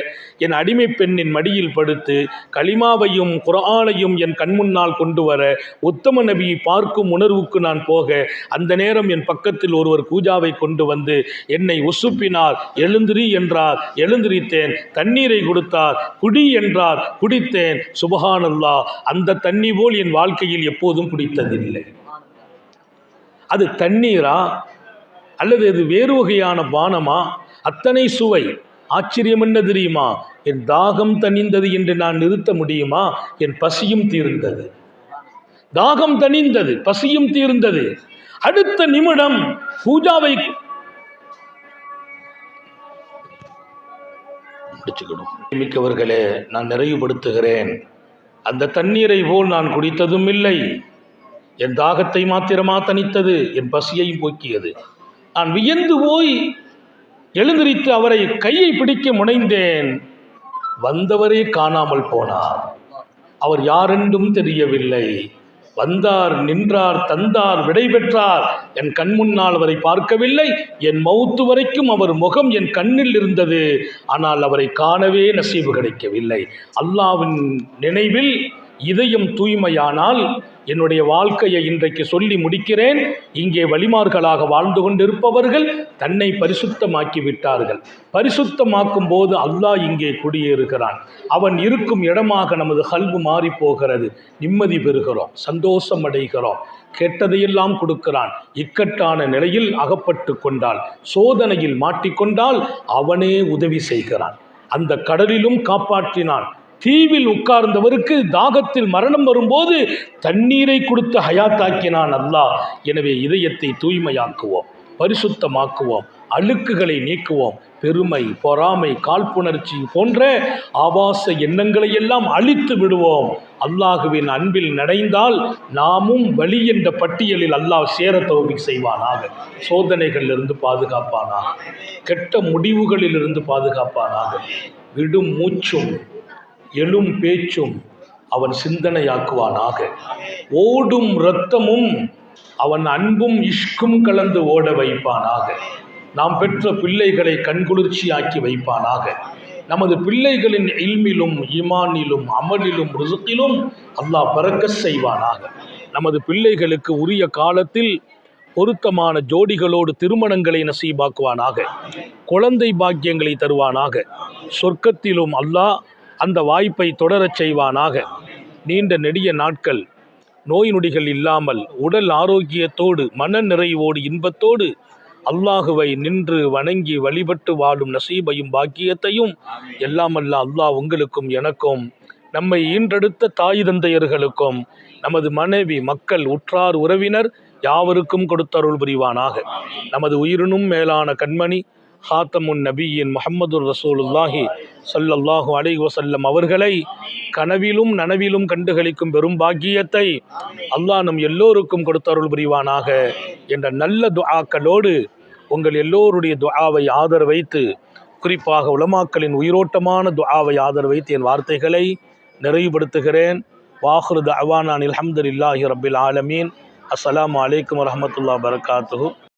A: என் அடிமை பெண்ணின் மடியில் படுத்து களிமாவையும் குர்ஆனையும் என் கண்முன்னால் கொண்டு வர உத்தம நபியை பார்க்கும் உணர்வுக்கு நான் போக, அந்த நேரம் என் பக்கத்தில் ஒருவர் கூஜாவை கொண்டு வந்து என்னை உசுப்பினார். எழுந்திரி என்றார், எழுந்திரித்தேன். தண்ணீரை கொடுத்தார், குடி என்றார், குடித்தேன். சுபஹானல்லாஹ், அந்த தண்ணி போல் என் வாழ்க்கையில் எப்போதும் குடித்ததில்லை. அது தண்ணீரா அல்லது அது வேறு வகையான பானமா? அத்தனை சுவை. ஆச்சரியம் என்ன தெரியுமா? என் தாகம் தணிந்தது என்று நான் நிறுத்த முடியுமா? என் பசியும் தீர்ந்தது. தாகம் தணிந்தது, பசியும் தீர்ந்தது. அடுத்த நிமிடம் பூஜாவை முடிச்சுக்கணும். மிக்கவர்களே, நான் நிறைவுபடுத்துகிறேன். அந்த தண்ணீரை போல் நான் குடித்ததும் இல்லை. என் தாகத்தை மாத்திரமா தணித்தது, என் பசியையும் போக்கியது. நான் வியந்து போய் எழுந்திரித்து அவரை கையை பிடிக்க முனைந்தேன். வந்தவரே காணாமல் போனார். அவர் யாரென்றும் தெரியவில்லை. வந்தார், நின்றார், தந்தார், விடை பெற்றார். என் கண் முன்னால் அவரை பார்க்கவில்லை. என் மௌத்து வரைக்கும் அவர் முகம் என் கண்ணில் இருந்தது. ஆனால் அவரை காணவே நசீபு கிடைக்கவில்லை. அல்லாஹ்வின் நினைவில் இதயம் தூய்மையானால் என்னுடைய வாழ்க்கையை இன்றைக்கு சொல்லி முடிக்கிறேன். இங்கே வழிமார்களாக வாழ்ந்து கொண்டிருப்பவர்கள் தன்னை பரிசுத்தமாக்கி விட்டார்கள். பரிசுத்தமாக்கும் போது அல்லாஹ் இங்கே குடியேறுகிறான். அவன் இருக்கும் இடமாக நமது கல்பு மாறி போகிறது. நிம்மதி பெறுகிறோம், சந்தோஷம் அடைகிறோம். கேட்டதையெல்லாம் கொடுக்கிறான். இக்கட்டான நிலையில் அகப்பட்டு கொண்டால், சோதனையில் மாட்டிக்கொண்டால் அவனே உதவி செய்கிறான். அந்த கடலிலும் காப்பாற்றினான். தீவில் உட்கார்ந்தவருக்கு தாகத்தில் மரணம் வரும்போது தண்ணீரை கொடுத்து ஹயாத்தாக்கினான் அல்லாஹ். எனவே இதயத்தை தூய்மையாக்குவோம், பரிசுத்தமாக்குவோம், அழுக்குகளை நீக்குவோம். பெருமை, பொறாமை, காழ்ப்புணர்ச்சி போன்ற ஆபாச எண்ணங்களை எல்லாம் அழித்து விடுவோம். அல்லாஹுவின் அன்பில் நடைந்தால் நாமும் வழி என்ற பட்டியலில் அல்லாஹ் சேர தௌஃபீக் செய்வானாக. சோதனைகளிலிருந்து பாதுகாப்பானாக, கெட்ட முடிவுகளிலிருந்து பாதுகாப்பானாக. விடும் மூச்சும் எழும் பேச்சும் அவன் சிந்தனையாக்குவானாக. ஓடும் இரத்தமும் அவன் அன்பும் இஷ்கும் கலந்து ஓட வைப்பானாக. நாம் பெற்ற பிள்ளைகளை கண்குளிர்ச்சியாக்கி வைப்பானாக. நமது பிள்ளைகளின் இல்மிலும் ஈமானிலும் அமலிலும் ரிசுக்கிலும் அல்லாஹ் பரக்கத் செய்வானாக. நமது பிள்ளைகளுக்கு உரிய காலத்தில் பொருத்தமான ஜோடிகளோடு திருமணங்களை நசீபாக்குவானாக, குழந்தை பாக்கியங்களை தருவானாக, சொர்க்கத்திலும் அல்லாஹ் அந்த வாய்ப்பை தொடரச் செய்வானாக. நீண்ட நெடிய நாட்கள் நோய் நொடிகள் இல்லாமல் உடல் ஆரோக்கியத்தோடு மன நிறைவோடு இன்பத்தோடு அல்லாஹுவை நின்று வணங்கி வழிபட்டு வாழும் நசீபையும் பாக்கியத்தையும் எல்லாம் அல்லாஹ் உங்களுக்கும் எனக்கும், நம்மை ஈன்றெடுத்த தாய் தந்தையர்களுக்கும், நமது மனைவி மக்கள் உற்றார் உறவினர் யாவருக்கும் கொடுத்தருள் புரிவானாக. நமது உயிரினும் மேலான கண்மணி ஹாத்தமுன் நபியின் முஹம்மதுர் ரசூலுல்லாஹி ஸல்லல்லாஹு அலைஹி வஸல்லம் அவர்களை கனவிலும் நனவிலும் கண்டுகளிக்கும் பெரும் பாக்கியத்தை அல்லாஹ் நம் எல்லோருக்கும் கொடுத்தருள் புரிவானாக என்ற நல்ல துஆக்களோடு உங்கள் எல்லோருடைய துஆவை ஆதரவைத்து, குறிப்பாக உலமாக்களின் உயிரோட்டமான துஆவை ஆதரவைத்து என் வார்த்தைகளை நிறைவுபடுத்துகிறேன். வாஹிரு தஅவானா அல்ஹம்துலில்லாஹி ரப்பில் ஆலமீன். அஸ்ஸலாமு அலைக்கும் வரஹ்மத்துல்லாஹி வபரகாத்துஹு.